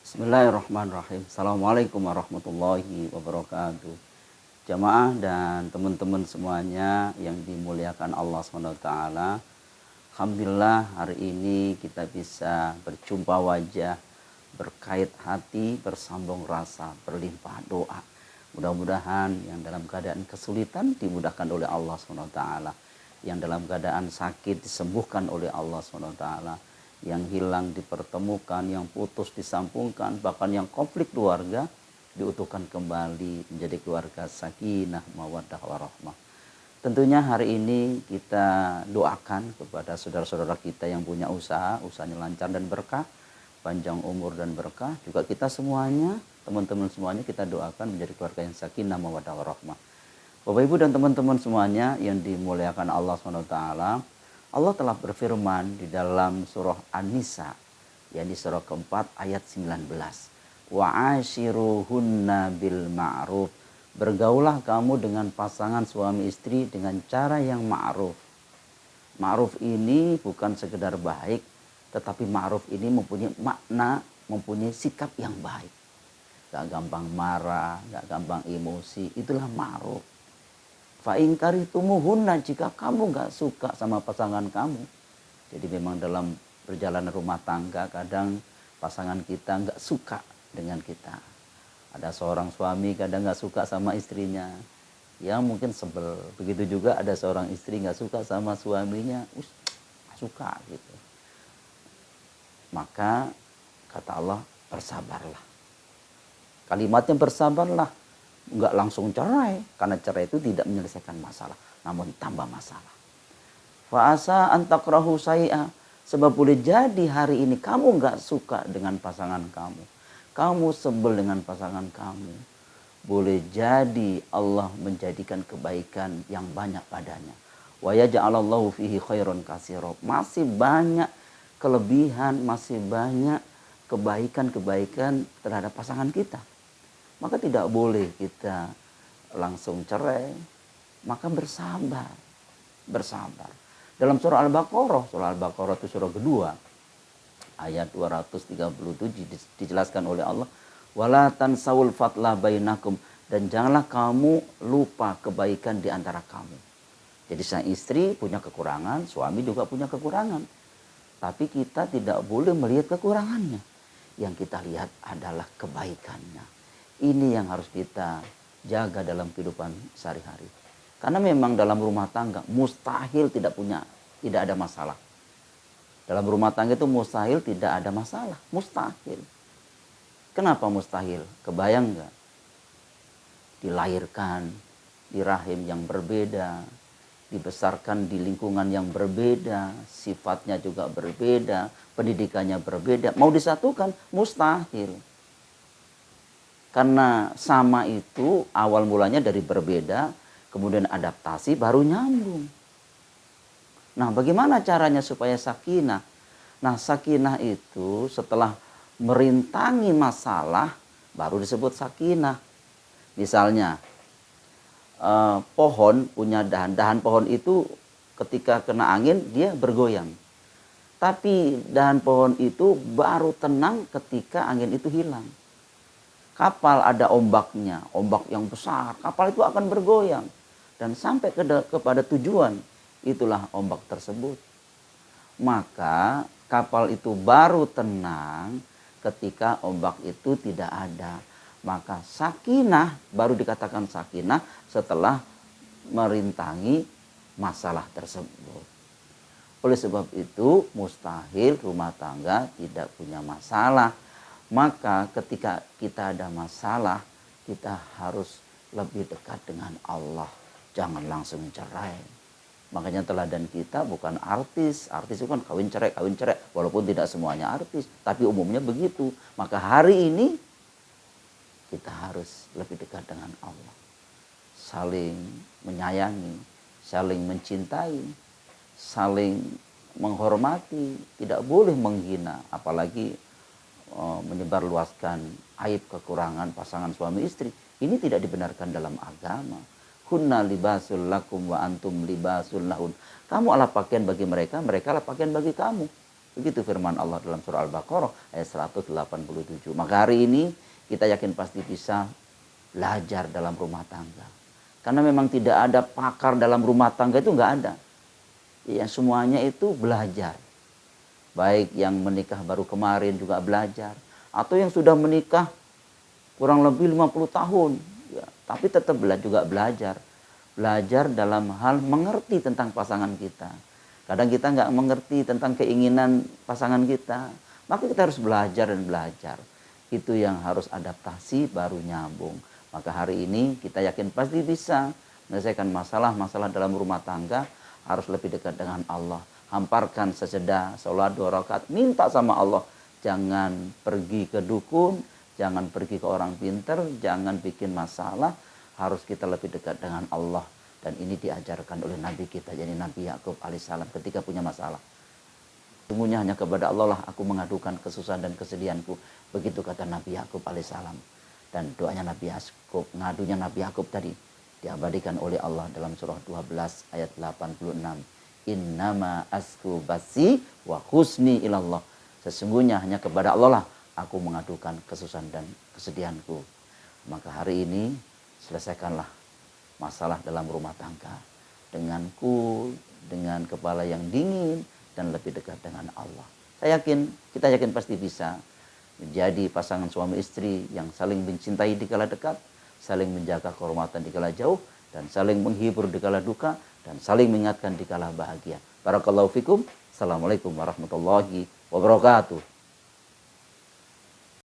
Bismillahirrahmanirrahim. Assalamualaikum warahmatullahi wabarakatuh. Jamaah dan teman-teman semuanya yang dimuliakan Allah SWT. Alhamdulillah hari ini kita bisa berjumpa wajah, berkait hati, bersambung rasa, berlimpah doa. Mudah-mudahan yang dalam keadaan kesulitan dimudahkan oleh Allah SWT. Yang dalam keadaan sakit disembuhkan oleh Allah SWT. Yang hilang dipertemukan, yang putus disambungkan, bahkan yang konflik keluarga diutuhkan kembali menjadi keluarga sakinah, mawaddah, warahmah. Tentunya hari ini kita doakan kepada saudara-saudara kita yang punya usaha, usahanya lancar dan berkah, panjang umur dan berkah. Juga kita semuanya, teman-teman semuanya kita doakan menjadi keluarga yang sakinah, mawaddah, warahmah. Bapak Ibu dan teman-teman semuanya yang dimuliakan Allah SWT, Allah telah berfirman di dalam surah An-Nisa, yakni surah keempat ayat 19. Wa'ashiruhunna bil ma'ruf. Bergaulah kamu dengan pasangan suami istri dengan cara yang ma'ruf. Ma'ruf ini bukan sekedar baik, tetapi ma'ruf ini mempunyai makna, mempunyai sikap yang baik. Gak gampang marah, gak gampang emosi, itulah ma'ruf. Fa'in karitumuhunna, jika kamu gak suka sama pasangan kamu. Jadi memang dalam perjalanan rumah tangga kadang pasangan kita gak suka dengan kita. Ada seorang suami kadang gak suka sama istrinya, ya mungkin sebel. Begitu juga ada seorang istri gak suka sama suaminya, gak suka gitu. Maka kata Allah, bersabarlah. Kalimatnya bersabarlah. Enggak langsung cerai, karena cerai itu tidak menyelesaikan masalah, namun tambah masalah. Fa'asa antakrahu syai'a, sebab boleh jadi hari ini kamu enggak suka dengan pasangan kamu, kamu sebel dengan pasangan kamu. Boleh jadi Allah menjadikan kebaikan yang banyak padanya. Wa yaj'alallahu fihi khairan katsira. Masih banyak kelebihan, masih banyak kebaikan-kebaikan terhadap pasangan kita. Maka tidak boleh kita langsung cerai, maka bersabar. Bersabar. Dalam surah Al-Baqarah itu surah kedua, ayat 237 dijelaskan oleh Allah, wala tansawul fatlah bainakum, dan janganlah kamu lupa kebaikan di antara kamu. Jadi sang istri punya kekurangan, suami juga punya kekurangan. Tapi kita tidak boleh melihat kekurangannya. Yang kita lihat adalah kebaikannya. Ini yang harus kita jaga dalam kehidupan sehari-hari. Karena memang dalam rumah tangga mustahil tidak ada masalah. Dalam rumah tangga itu mustahil tidak ada masalah. Mustahil. Kenapa mustahil? Kebayang nggak? Dilahirkan di rahim yang berbeda, dibesarkan di lingkungan yang berbeda, sifatnya juga berbeda, pendidikannya berbeda. Mau disatukan? Mustahil. Karena sama itu awal mulanya dari berbeda, kemudian adaptasi baru nyambung. Nah, bagaimana caranya supaya sakinah? Nah, sakinah itu setelah merintangi masalah baru disebut sakinah. Misalnya pohon punya dahan pohon itu ketika kena angin dia bergoyang. Tapi dahan pohon itu baru tenang ketika angin itu hilang. Kapal ada ombaknya, ombak yang besar, kapal itu akan bergoyang. Dan sampai kepada tujuan, itulah ombak tersebut. Maka kapal itu baru tenang ketika ombak itu tidak ada. Maka sakinah, baru dikatakan sakinah setelah merintangi masalah tersebut. Oleh sebab itu, mustahil rumah tangga tidak punya masalah. Maka ketika kita ada masalah, kita harus lebih dekat dengan Allah. Jangan langsung cerai. Makanya teladan kita bukan artis. Artis itu kan kawin cerai. Walaupun tidak semuanya artis, tapi umumnya begitu. Maka hari ini kita harus lebih dekat dengan Allah. Saling menyayangi, saling mencintai, saling menghormati. Tidak boleh menghina, apalagi menyebarluaskan aib kekurangan pasangan suami istri. Ini tidak dibenarkan dalam agama. Hunna libasul lakum wa antum libasul lahun. Kamu adalah pakaian bagi mereka, mereka adalah pakaian bagi kamu. Begitu firman Allah dalam surah Al-Baqarah ayat 187. Maka hari ini kita yakin pasti bisa belajar dalam rumah tangga. Karena memang tidak ada pakar dalam rumah tangga, itu nggak ada. Ya, semuanya itu belajar. Baik yang menikah baru kemarin juga belajar. Atau yang sudah menikah kurang lebih 50 tahun. Ya, tapi tetap juga belajar. Belajar dalam hal mengerti tentang pasangan kita. Kadang kita nggak mengerti tentang keinginan pasangan kita. Maka kita harus belajar dan belajar. Itu yang harus adaptasi baru nyambung. Maka hari ini kita yakin pasti bisa menyelesaikan masalah-masalah dalam rumah tangga. Harus lebih dekat dengan Allah. Hamparkan sejedah, sholat 2 rakaat, minta sama Allah. Jangan pergi ke dukun, jangan pergi ke orang pintar, jangan bikin masalah. Harus kita lebih dekat dengan Allah. Dan ini diajarkan oleh Nabi kita, jadi Nabi Yakub alaihissalam ketika punya masalah. Sungguhnya hanya kepada Allah lah aku mengadukan kesusahan dan kesedihanku. Begitu kata Nabi Yakub alaihissalam. Dan doanya Nabi Yakub, ngadunya Nabi Yakub tadi diabadikan oleh Allah dalam surah 12 ayat 86. Innama asku basi wa husni ilallah. Sesungguhnya hanya kepada Allah lah aku mengadukan kesusahan dan kesedihanku. Maka hari ini selesaikanlah masalah dalam rumah tangga dengan cool, dengan kepala yang dingin dan lebih dekat dengan Allah. Kita yakin pasti bisa menjadi pasangan suami istri yang saling mencintai di kala dekat, saling menjaga kehormatan di kala jauh, dan saling menghibur di kala duka, dan saling mengingatkan di kala bahagia. Barakallahu fikum. Assalamualaikum warahmatullahi wabarakatuh.